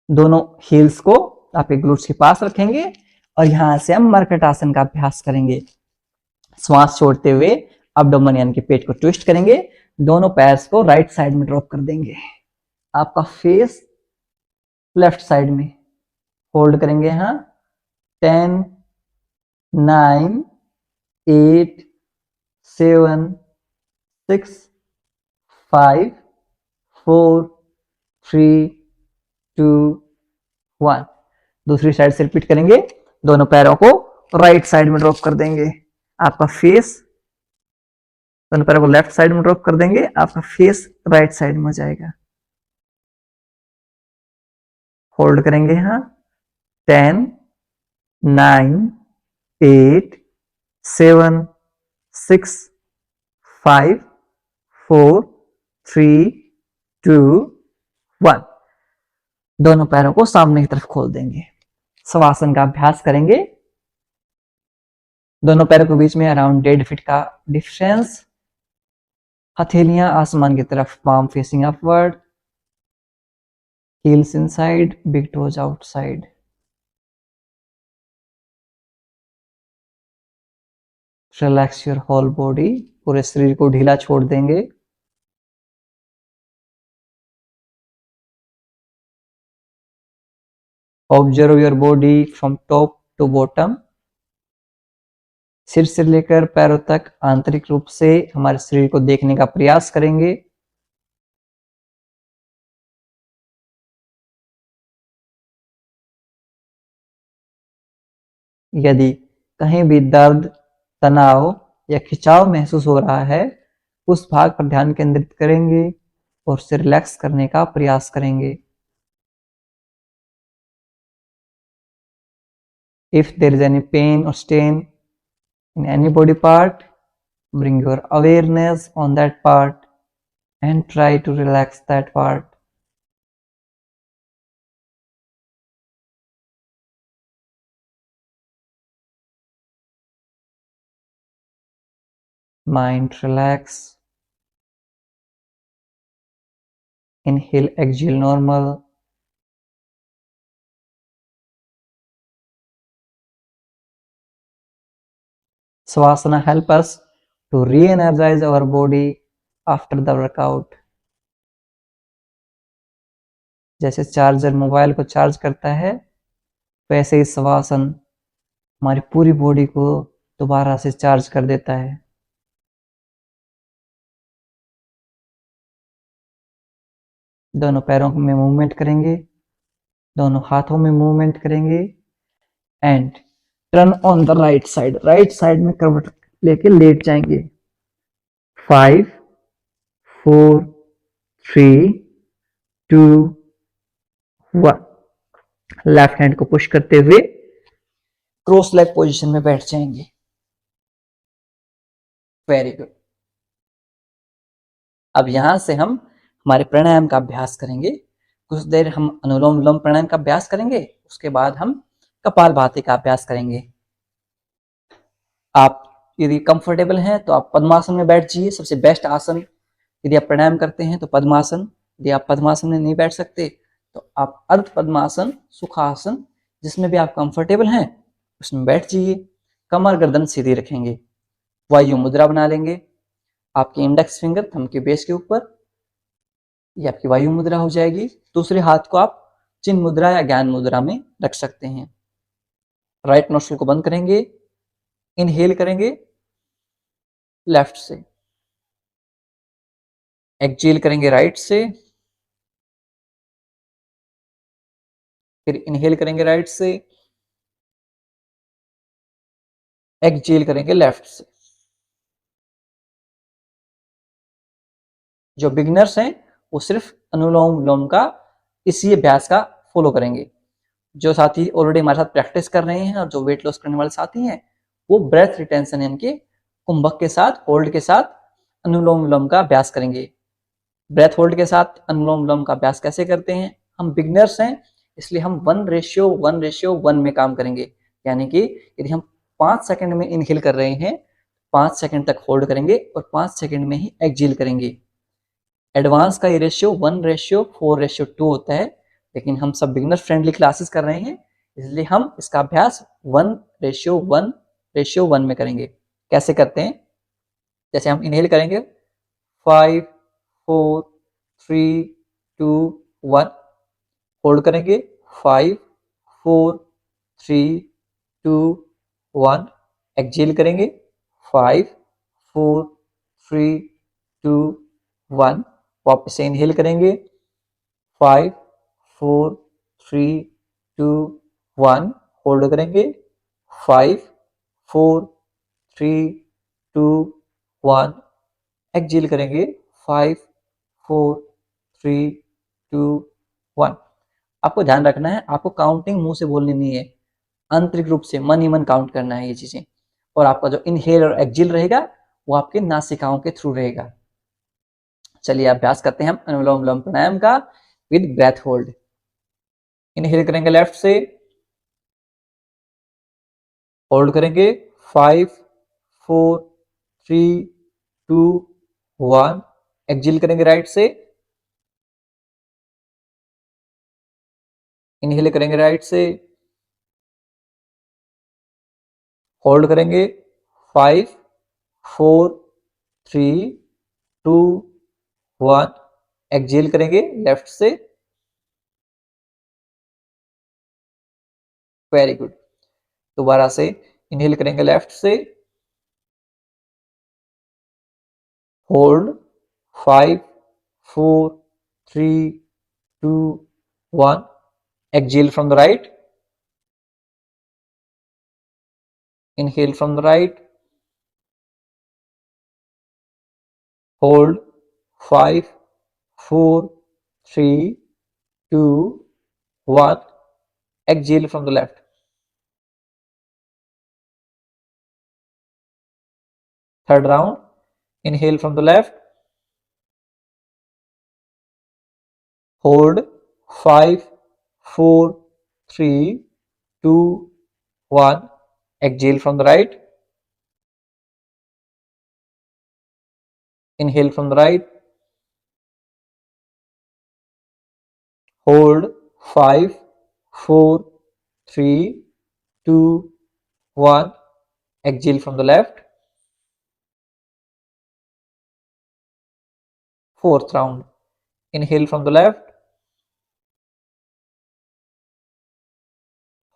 [SPEAKER 1] दोनों हील्स को आपके ग्लूट्स के पास रखेंगे और यहां से हम मरकट आसन का अभ्यास करेंगे। श्वास छोड़ते हुए अब्डोमेन यानी कि पेट को ट्विस्ट करेंगे, दोनों पैर्स को राइट साइड में ड्रॉप कर देंगे, आपका फेस लेफ्ट साइड में, होल्ड करेंगे यहां 10, 9, 8, 7, 6, 5, 4, 3, 2, 1। दूसरी साइड से रिपीट करेंगे, दोनों पैरों को राइट साइड में ड्रॉप कर देंगे, आपका फेस, दोनों पैरों को लेफ्ट साइड में ड्रॉप कर देंगे, आपका फेस राइट साइड में हो जाएगा। होल्ड करेंगे यहां 10, 9, 8, 7, 6, 5, 4, 3, 2, 1। दोनों पैरों को सामने की तरफ खोल देंगे, शवासन का अभ्यास करेंगे। दोनों पैरों के बीच में अराउंड 1.5 फीट का डिस्टेंस, हथेलियां आसमान की तरफ, palm facing upward, heels inside, big toes outside. Relax your whole body, पूरे शरीर को ढीला छोड़ देंगे। Observe your body from top to bottom, सिर से लेकर पैरों तक आंतरिक रूप से हमारे शरीर को देखने का प्रयास करेंगे। यदि कहीं भी दर्द तनाव या खिंचाव महसूस हो रहा है, उस भाग पर ध्यान केंद्रित करेंगे और उसे रिलैक्स करने का प्रयास करेंगे। If there is any pain or strain in any body part, bring your awareness on that part and try to relax that part. Mind relax. Inhale, exhale normal. Savasana help us to re-energize our body after the workout. जैसे charger mobile को charge करता है, वैसे ही शवासन हमारी पूरी body को दोबारा से चार्ज कर देता है। दोनों पैरों में मूवमेंट करेंगे, दोनों हाथों में मूवमेंट करेंगे and turn on the right side. Right side में करवट लेके लेट जाएंगे। 5 4 3 2 1। लेफ्ट हैंड को पुश करते हुए क्रॉस लेग पोजीशन में बैठ जाएंगे। Very good. अब यहां से हम हमारे प्राणायाम का अभ्यास करेंगे। कुछ देर हम अनुलोम विलोम प्राणायाम का अभ्यास करेंगे, उसके बाद हम कपालभाति का अभ्यास करेंगे। आप यदि कंफर्टेबल हैं तो आप पद्मासन में बैठ जाइए, सबसे बेस्ट आसन। यदि आप प्राणायाम करते हैं तो पद्मासन, यदि आप पद्मासन में नहीं बैठ सकते तो आप अर्ध पद्मासन, सुखासन, जिसमें भी आप कंफर्टेबल हैं उसमें बैठ जाइए। कमर गर्दन सीधी रखेंगे, वायु मुद्रा बना लेंगे। आपके इंडेक्स फिंगर थंब के बेस के ऊपर, ये आपकी वायु मुद्रा हो जाएगी। दूसरे हाथ को आप चिन्ह मुद्रा या ज्ञान मुद्रा में रख सकते हैं। राइट नोस्ट्रिल को बंद करेंगे, इनहेल करेंगे लेफ्ट से, एक्सहेल करेंगे राइट से, फिर इनहेल करेंगे राइट से, एक्सहेल करेंगे लेफ्ट से। जो बिगिनर्स हैं वो सिर्फ अनुलोम विलोम का इसी अभ्यास का फॉलो करेंगे। जो साथी ऑलरेडी हमारे साथ प्रैक्टिस कर रहे हैं और जो वेट लॉस करने वाले साथी हैं वो ब्रेथ रिटेंशन यानी कि कुंभक के साथ, होल्ड के साथ अनुलोम विलोम का अभ्यास करेंगे। ब्रेथ होल्ड के साथ अनुलोम विलोम का अभ्यास कैसे करते हैं? हम बिगनर्स हैं इसलिए हम 1:1:1 में काम करेंगे। यानी कि यदि हम 5 सेकंड में इनहेल कर रहे हैं, 5 सेकंड तक होल्ड करेंगे और 5 सेकंड में ही एक्सहेल करेंगे। एडवांस का ये रेशियो 1:4:2 होता है, लेकिन हम सब बिगनर फ्रेंडली क्लासेस कर रहे हैं इसलिए हम इसका अभ्यास 1:1:1 में करेंगे। कैसे करते हैं? जैसे हम इनहेल करेंगे 5 4 3 2 1, होल्ड करेंगे 5 4 3 2 1, एक्सहेल करेंगे 5 4 3 2 1, वापस से इनहेल करेंगे 5 4 3 2 1, होल्ड करेंगे 5 4 3 2 1, एक्सहेल करेंगे 5 4 3 2 1। आपको ध्यान रखना है, आपको काउंटिंग मुंह से बोलनी नहीं है, आंतरिक रूप से मन ही मन काउंट करना है ये चीजें। और आपका जो इनहेल और एक्सहेल रहेगा वो आपके नासिकाओं के थ्रू रहेगा। चलिए अभ्यास करते हैं हम अनुलोम विलोम प्राणायाम का विद ब्रेथ होल्ड। इनहेल करेंगे लेफ्ट से, होल्ड करेंगे 5 4 3 2 1, एक्सहेल करेंगे राइट से, इनहेल करेंगे राइट से, होल्ड करेंगे 5 4 3 2 1, एक्सहेल करेंगे लेफ्ट से। Very good. दोबारा से इनहेल करेंगे लेफ्ट से, hold 5 4 3 2 1, exhale from the right, inhale from the right, Hold. 5, 4, 3, 2, 1. Exhale from the left. Third round. Inhale from the left. Hold. 5, 4, 3, 2, 1. Exhale from the right. Inhale from the right. Hold. 5, 4, 3, 2, 1. Exhale from the left. Fourth round. Inhale from the left.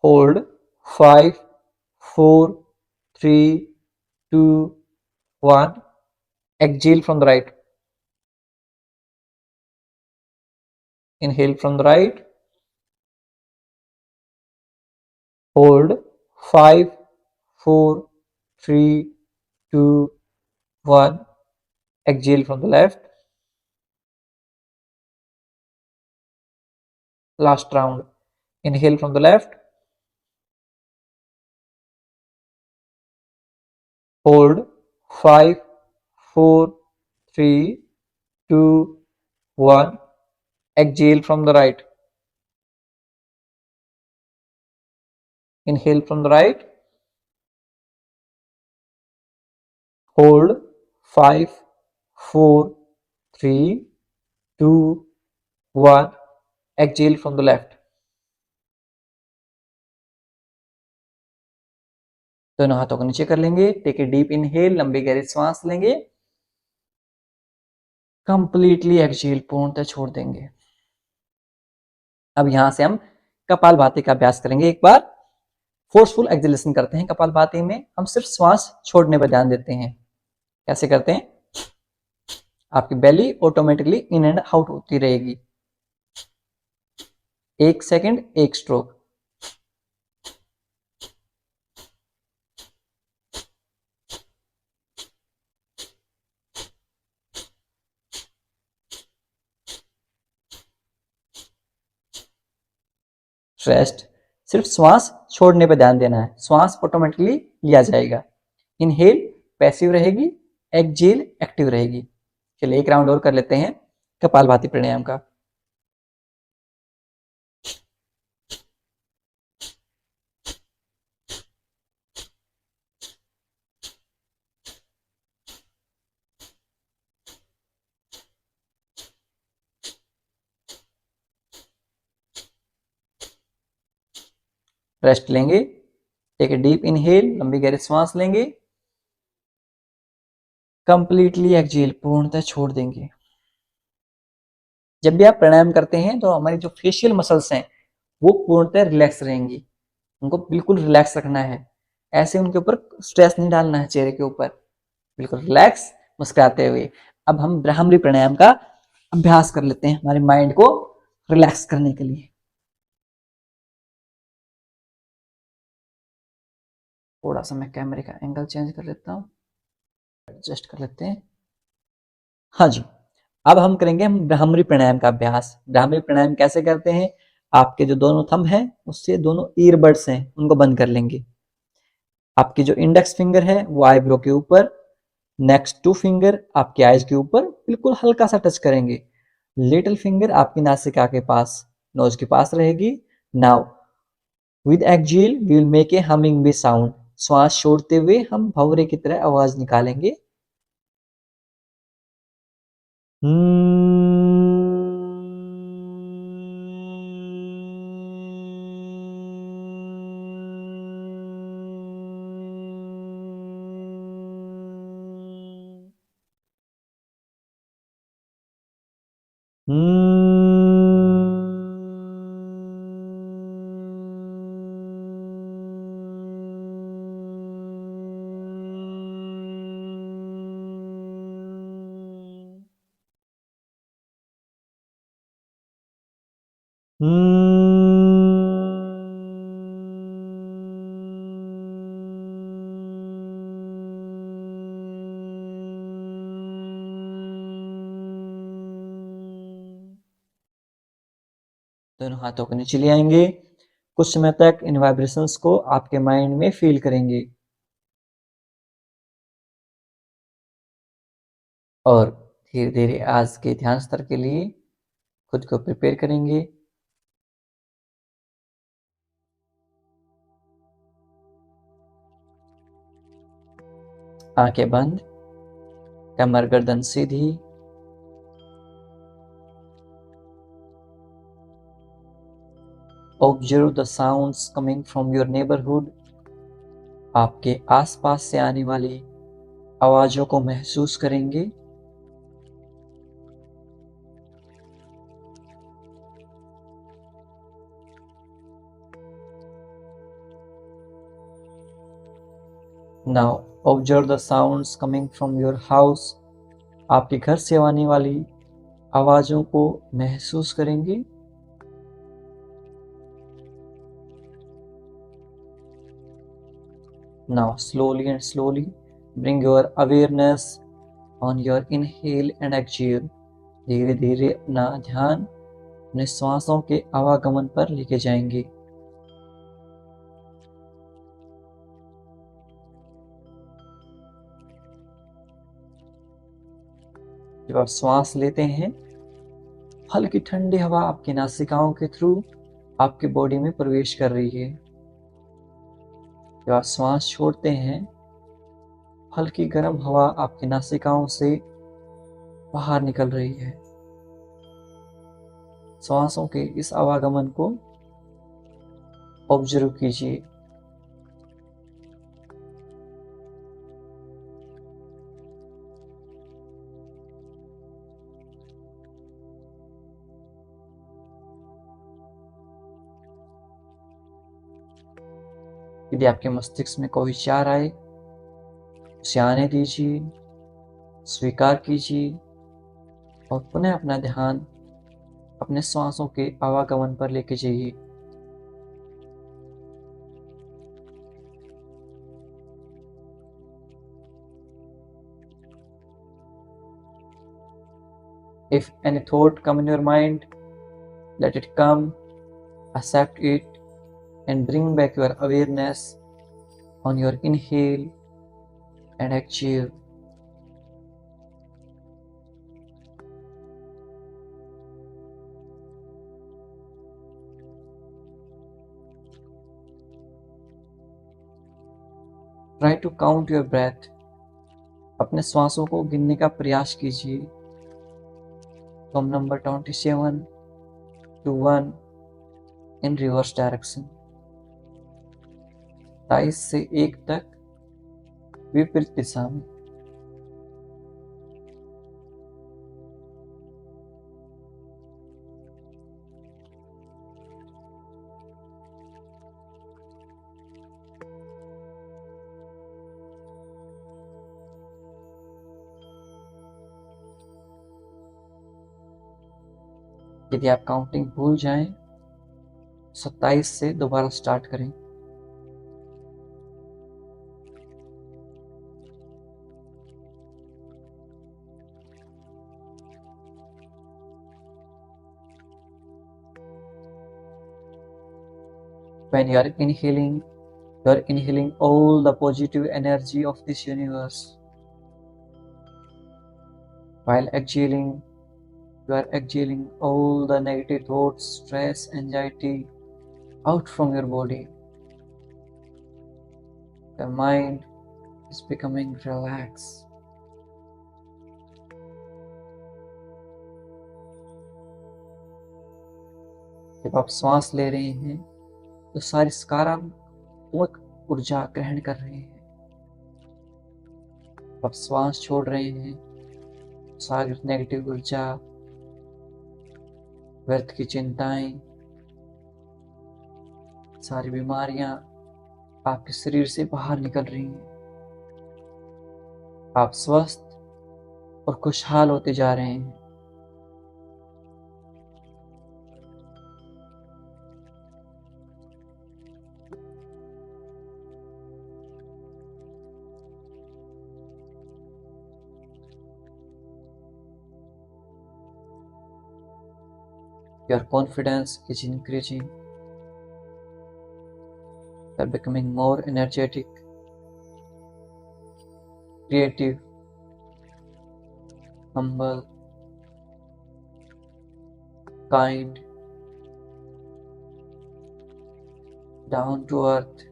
[SPEAKER 1] Hold. 5, 4, 3, 2, 1. Exhale from the right. Inhale from the right. Hold. 5, 4, 3, 2, 1. Exhale from the left. Last round. Inhale from the left. Hold. 5, 4, 3, 2, 1. Exhale from the right. Inhale from the right. Hold. 5, 4, 3, 2, 1. Exhale from the left. दोनों हाथों को नीचे कर लेंगे. Take a deep inhale. लंबी गहरी सांस लेंगे. Completely exhale. पूर्णतः छोड़ देंगे. अब यहां से हम कपालभाति का अभ्यास करेंगे. एक बार फोर्सफुल एक्सहेलेशन करते हैं. कपालभाति में हम सिर्फ श्वास छोड़ने पर ध्यान देते हैं. कैसे करते हैं? आपकी बेली ऑटोमेटिकली इन एंड आउट होती रहेगी. 1 सेकंड 1 स्ट्रोक. रेस्ट. सिर्फ श्वास छोड़ने पर ध्यान देना है. श्वास ऑटोमेटिकली लिया जाएगा. इनहेल पैसिव रहेगी, एक्सहेल एक्टिव रहेगी. चलिए एक राउंड और कर लेते हैं कपालभाति प्राणायाम का. रेस्ट लेंगे. Take a deep inhale. लंबी गहरी सांस लेंगे. Completely exhale. पूर्णतः छोड़ देंगे. जब भी आप प्राणायाम करते हैं तो हमारी जो फेशियल मसल्स हैं वो पूर्णतः रिलैक्स रहेंगी. उनको बिल्कुल रिलैक्स रखना है. ऐसे उनके ऊपर स्ट्रेस नहीं डालना है चेहरे के ऊपर. बिल्कुल रिलैक्स मुस्कुराते हुए. अब हम ब्राह्मरी प्राणायाम का अभ्यास कर लेते हैं हमारे माइंड को रिलैक्स करने के लिए. थोड़ा सा मैं कैमरे का एंगल चेंज कर लेता हूँ. एडजस्ट कर लेते हैं. हाँ जी. अब हम करेंगे ब्राह्मरी प्राणायाम का अभ्यास. ब्राह्मरी प्राणायाम कैसे करते हैं? आपके जो दोनों थंब हैं उससे दोनों ईयरबड्स हैं उनको बंद कर लेंगे. आपकी जो इंडेक्स फिंगर है वो आईब्रो के ऊपर, नेक्स्ट 2 फिंगर आपके आईज के ऊपर बिल्कुल हल्का सा टच करेंगे. लिटिल फिंगर आपकी नासिका के पास, नोज के पास रहेगी. Now with exhale we will make a humming bee sound. श्वास छोड़ते हुए हम भंवरे की तरह आवाज निकालेंगे. दोनों हाथों को नीचे ले आएंगे। कुछ समय तक इन वाइब्रेशंस को आपके माइंड में फील करेंगे और धीरे धीरे आज के ध्यान स्तर के लिए खुद को प्रिपेयर करेंगे। आंखें बंद, कमर गर्दन सीधी। Observe the sounds coming from your neighborhood. आपके आसपास से आने वाली आवाजों को महसूस करेंगे। Now observe the sounds coming from your house. आपके घर से आने वाली आवाजों को महसूस करेंगे। Now slowly and slowly bring your awareness on your inhale and exhale. धीरे धीरे अपना ध्यान अपने श्वासों के आवागमन पर लेके जाएंगे। जब आप श्वास लेते हैं, हल्की ठंडी हवा आपकी नासिकाओं के थ्रू आपके बॉडी में प्रवेश कर रही है। जब आप श्वास छोड़ते हैं, हल्की गर्म हवा आपकी नासिकाओं से बाहर निकल रही है। श्वासों के इस आवागमन को ऑब्जर्व कीजिए। यदि आपके मस्तिष्क में कोई विचार आए, उसे आने दीजिए, स्वीकार कीजिए और पुनः अपना ध्यान अपने श्वासों के आवागमन पर लेके जाइए। If any thought come in your mind, let it come, accept it and bring back your awareness on your inhale and exhale. Try to count your breath. अपने श्वासों को गिनने का प्रयास कीजिए। From number 27 to 1 in reverse direction. 27 से 1 तक विपरीत दिशा में। यदि आप काउंटिंग भूल जाएं, 27 से दोबारा स्टार्ट करें। When you are inhaling all the positive energy of this universe. While exhaling, you are exhaling all the negative thoughts, stress, anxiety out from your body. The mind is becoming relaxed. जब आप सांस ले रहे हैं तो सारी सकारात्मक ऊर्जा ग्रहण कर रहे हैं। आप श्वास छोड़ रहे हैं, सारी नेगेटिव ऊर्जा, व्यर्थ की चिंताएं, सारी बीमारियां आपके शरीर से बाहर निकल रही हैं। आप स्वस्थ और खुशहाल होते जा रहे हैं। Your confidence is increasing. You're becoming more energetic, creative, humble, kind, down to earth.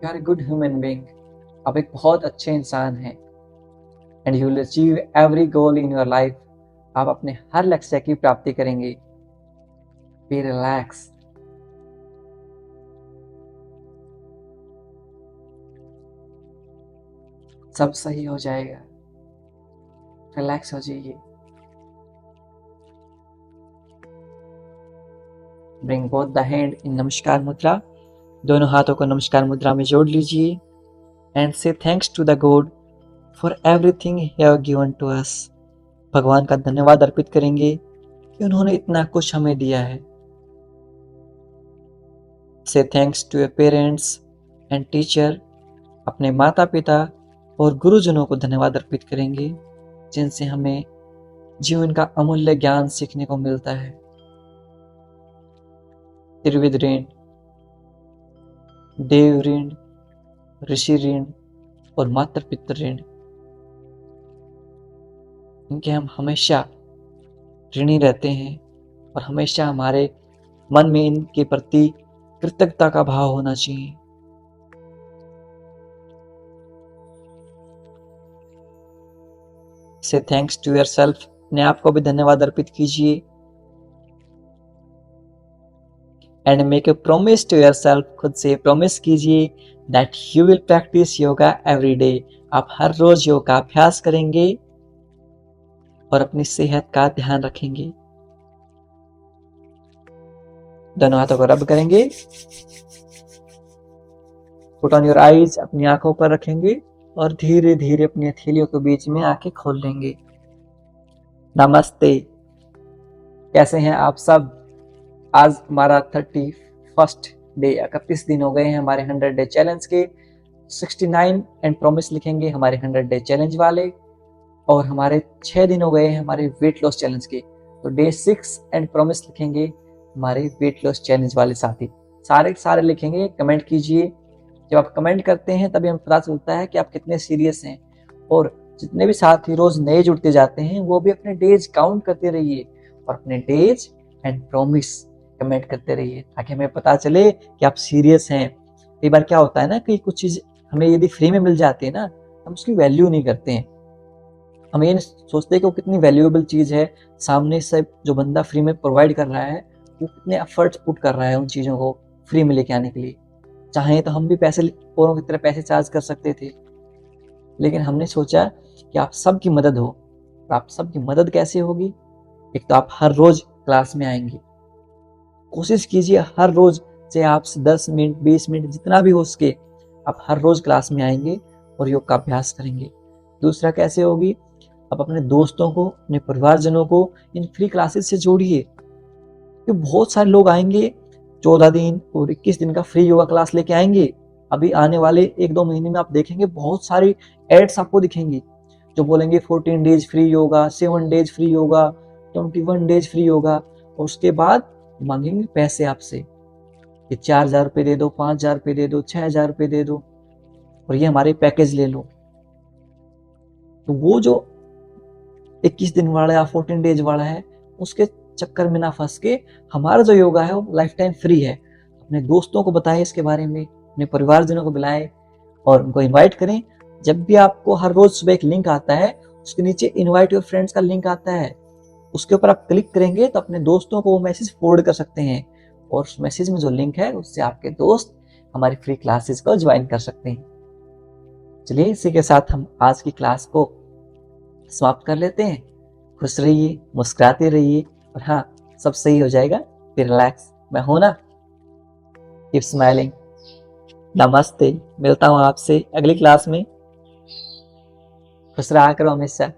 [SPEAKER 1] You are a good human being. आप एक बहुत अच्छे इंसान हैं. And you will achieve every goal in your life. आप अपने हर लक्ष्य की प्राप्ति करेंगे. Be relaxed. सब सही हो जाएगा. रिलैक्स हो जाइए. Bring both the hand in नमस्कार मुद्रा. दोनों हाथों को नमस्कार मुद्रा में जोड़ लीजिए. And say thanks to the God for everything He have given to us. भगवान का धन्यवाद अर्पित करेंगे कि उन्होंने इतना कुछ हमें दिया है. Say thanks to your parents and teacher. अपने माता पिता और गुरुजनों को धन्यवाद अर्पित करेंगे जिनसे हमें जीवन का अमूल्य ज्ञान सीखने को मिलता है. त्रिविध ऋण, देव ऋण, ऋषि ऋण और माता पितृ ऋण, इनके हम हमेशा ऋणी रहते हैं और हमेशा हमारे मन में इनके प्रति कृतज्ञता का भाव होना चाहिए. से थैंक्स टू योरसेल्फ. अपने आप को भी धन्यवाद अर्पित कीजिए. And make a promise to yourself. खुद से प्रॉमिस कीजिए that you will practise yoga every day. आप हर रोज योग का अभ्यास करेंगे और अपनी सेहत का ध्यान रखेंगे. दोनों हाथों को रब करेंगे. Put on your eyes. अपनी आंखों पर रखेंगे और धीरे धीरे अपनी हथेलियों के बीच में आंखें खोल लेंगे. नमस्ते. कैसे हैं आप सब? आज हमारा 31st डे, 31 दिन हो गए हैं हमारे 100 डे चैलेंज के. 69 एंड प्रॉमिस लिखेंगे हमारे 100 डे चैलेंज वाले, और हमारे 6 दिन हो गए हैं हमारे वेट लॉस चैलेंज के. तो डे 6 एंड प्रॉमिस लिखेंगे हमारे वेट लॉस चैलेंज वाले साथी. सारे लिखेंगे. कमेंट कीजिए. जब आप कमेंट करते हैं तभी हमें पता चलता है कि आप कितने सीरियस हैं. और जितने भी साथी रोज नए जुड़ते जाते हैं वो भी अपने डेज काउंट करते रहिए और अपने डेज एंड प्रॉमिस कमेंट करते रहिए ताकि हमें पता चले कि आप सीरियस हैं. कई बार क्या होता है ना कि कुछ चीज हमें यदि फ्री में मिल जाती है ना, हम उसकी वैल्यू नहीं करते हैं. हम ये सोचते हैं कि वो कितनी वैल्यूएबल चीज है. सामने से जो बंदा फ्री में प्रोवाइड कर रहा है वो कितने एफर्ट्स पुट कर रहा है उन चीजों को फ्री में लेके आने के लिए. चाहे तो हम भी पैसे औरों की तरह पैसे चार्ज कर सकते थे, लेकिन हमने सोचा कि आप सबकी मदद हो. आप सबकी मदद कैसे होगी? एक तो आप हर रोज क्लास में आएंगे. कोशिश कीजिए हर रोज से आप 10 मिनट 20 मिनट जितना भी हो सके आप हर रोज क्लास में आएंगे और योग का अभ्यास करेंगे. दूसरा कैसे होगी? आप अपने दोस्तों को, अपने परिवारजनों को इन फ्री क्लासेस से जोड़िए. कि बहुत सारे लोग आएंगे 14 दिन और 21 दिन का फ्री योगा क्लास लेके आएंगे. अभी आने वाले 1-2 महीने में आप देखेंगे बहुत सारी एड्स आपको दिखेंगी जो बोलेंगे 14 days free yoga, 7 days free yoga, 21 days free yoga. और उसके बाद मांगेंगे पैसे आपसे कि 4,000 रुपये दे दो, 5,000 रुपये दे दो, 6,000 रुपये दे दो और ये हमारे पैकेज ले लो. तो वो जो 21 दिन वाला या 14 डेज वाला है उसके चक्कर में ना फंस के हमारा जो योगा है वो लाइफ टाइम फ्री है. अपने दोस्तों को बताएं इसके बारे में, अपने परिवारजनों को बुलाएं और उनको इनवाइट करें. जब भी आपको हर रोज सुबह एक लिंक आता है उसके नीचे इनवाइट योर फ्रेंड्स का लिंक आता है, उसके ऊपर आप क्लिक करेंगे तो अपने दोस्तों को वो मैसेज फॉरवर्ड कर सकते हैं और उस मैसेज में जो लिंक है उससे आपके दोस्त हमारी फ्री क्लासेस को ज्वाइन कर सकते हैं. चलिए इसी के साथ हम आज की क्लास को समाप्त कर लेते हैं. खुश रहिए, मुस्कुराते रहिए और हाँ, सब सही हो जाएगा. फिर रिलैक्स. मैं हूं ना. Keep smiling. नमस्ते. मिलता हूं आपसे अगली क्लास में. खुश रहा करो हमेशा.